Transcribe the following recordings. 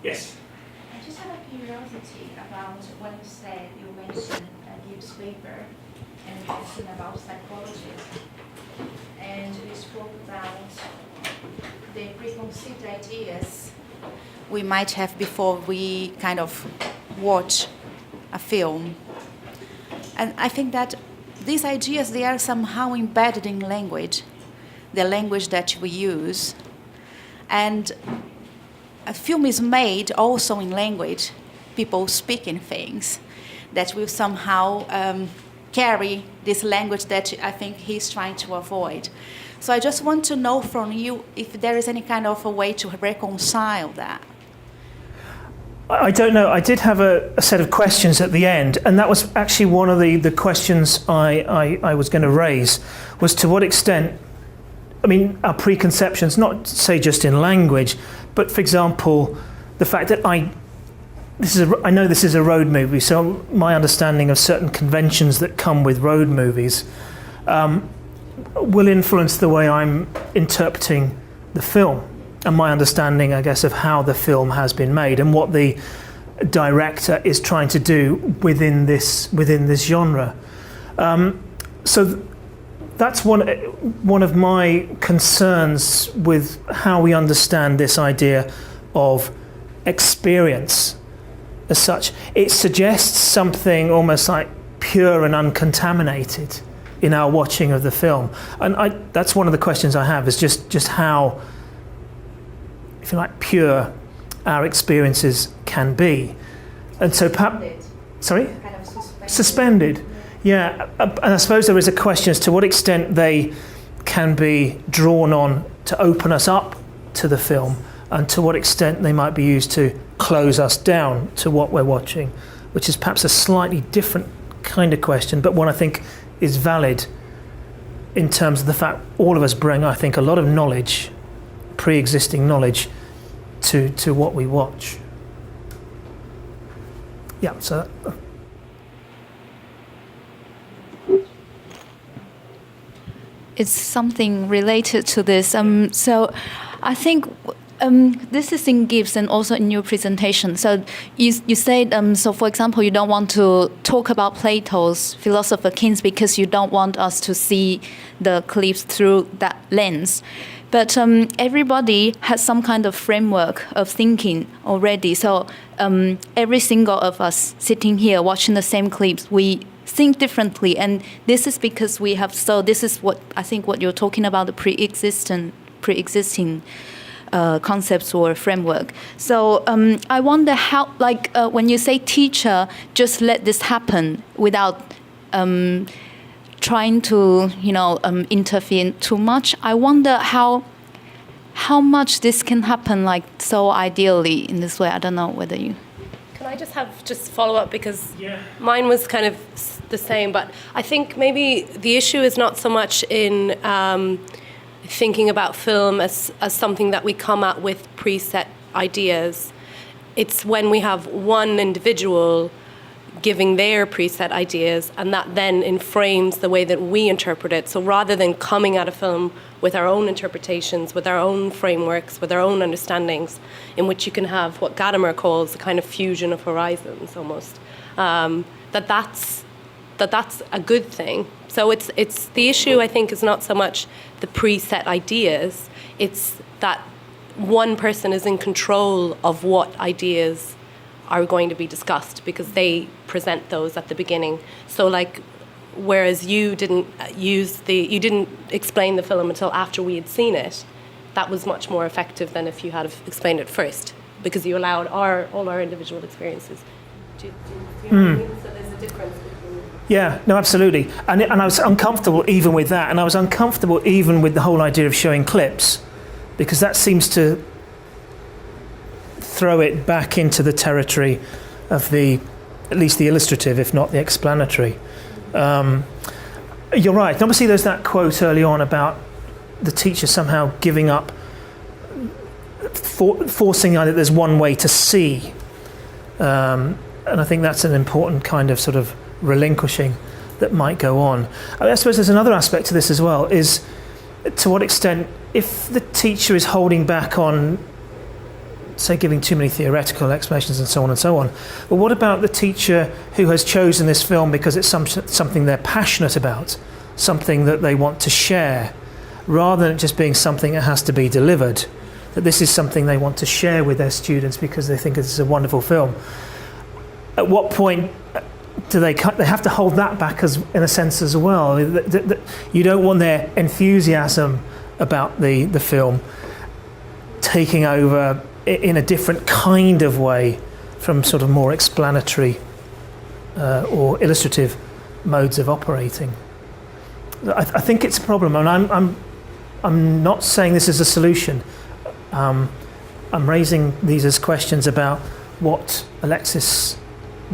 Yes. I just have a curiosity about what you said. You mentioned Gibbs' paper and you mentioned about psychology. And you spoke about the preconceived ideas we might have before we kind of watch a film. And I think that these ideas, they are somehow embedded in language, the language that we use. And a film is made also in language, people speaking things that will somehow carry this language that I think he's trying to avoid. So I just want to know from you if there is any kind of a way to reconcile that. I don't know. I did have a set of questions at the end, and that was actually one of the questions I was going to raise, was to what extent, I mean, our preconceptions, not say just in language, but for example, the fact that I know this is a road movie, so my understanding of certain conventions that come with road movies will influence the way I'm interpreting the film and my understanding, I guess, of how the film has been made and what the director is trying to do within this genre. So that's one of my concerns with how we understand this idea of experience as such. It suggests something almost like pure and uncontaminated in our watching of the film. And that's one of the questions I have, is just how, if you like, pure our experiences can be. And so perhaps... Sorry? Kind of Suspended. Yeah, and I suppose there is a question as to what extent they can be drawn on to open us up to the film, and to what extent they might be used to close us down to what we're watching, which is perhaps a slightly different kind of question, but one I think is valid in terms of the fact all of us bring, I think, a lot of knowledge, pre-existing knowledge, to what we watch. Yeah, so... It's something related to this. So I think this is in Gibbs and also in your presentation. So you said, so for example, you don't want to talk about Plato's Philosopher Kings because you don't want us to see the clips through that lens. But everybody has some kind of framework of thinking already. So every single of us sitting here watching the same clips, we think differently, and this is because we have. So this is what I think what you're talking about, the pre-existing concepts or framework. So I wonder how, like when you say teacher, just let this happen without trying to intervene too much. I wonder how much this can happen, like so ideally in this way. I don't know whether you. Can I just follow up, because mine was kind of the same, but I think maybe the issue is not so much in thinking about film as something that we come at with preset ideas. It's when we have one individual giving their preset ideas, and that then inframes the way that we interpret it. So rather than coming at a film with our own interpretations, with our own frameworks, with our own understandings, in which you can have what Gadamer calls a kind of fusion of horizons almost, that's a good thing. So it's the issue, I think, is not so much the preset ideas, it's that one person is in control of what ideas are going to be discussed because they present those at the beginning. So like, whereas you didn't explain the film until after we had seen it, that was much more effective than if you had explained it first, because you allowed all our individual experiences. Do you know what I mean? So there's a difference between... Yeah, no, absolutely. And I was uncomfortable even with that, and I was uncomfortable even with the whole idea of showing clips, because that seems to throw it back into the territory of at least the illustrative, if not the explanatory. You're right. Obviously, there's that quote early on about the teacher somehow giving up, forcing that there's one way to see. And I think that's an important kind of sort of relinquishing that might go on. I suppose there's another aspect to this as well, is to what extent, if the teacher is holding back on say, giving too many theoretical explanations and so on and so on. But what about the teacher who has chosen this film because it's something they're passionate about, something that they want to share, rather than it just being something that has to be delivered, that this is something they want to share with their students because they think it's a wonderful film? At what point do they have to hold that back in a sense as well? You don't want their enthusiasm about the film taking over in a different kind of way from sort of more explanatory or illustrative modes of operating. I think it's a problem, and I'm not saying this is a solution. I'm raising these as questions about what Alexis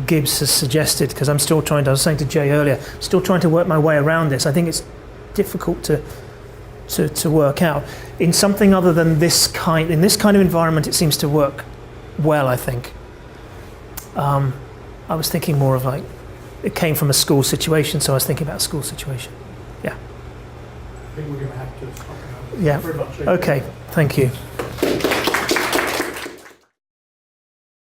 Gibbs has suggested, because I was saying to Jay earlier, still trying to work my way around this. I think it's difficult to work out. In something other than in this kind of environment, it seems to work well, I think. I was thinking more of like, it came from a school situation, so I was thinking about a school situation. Yeah. I think we're going to have to stop now. Yeah. Very much. Okay, thank you.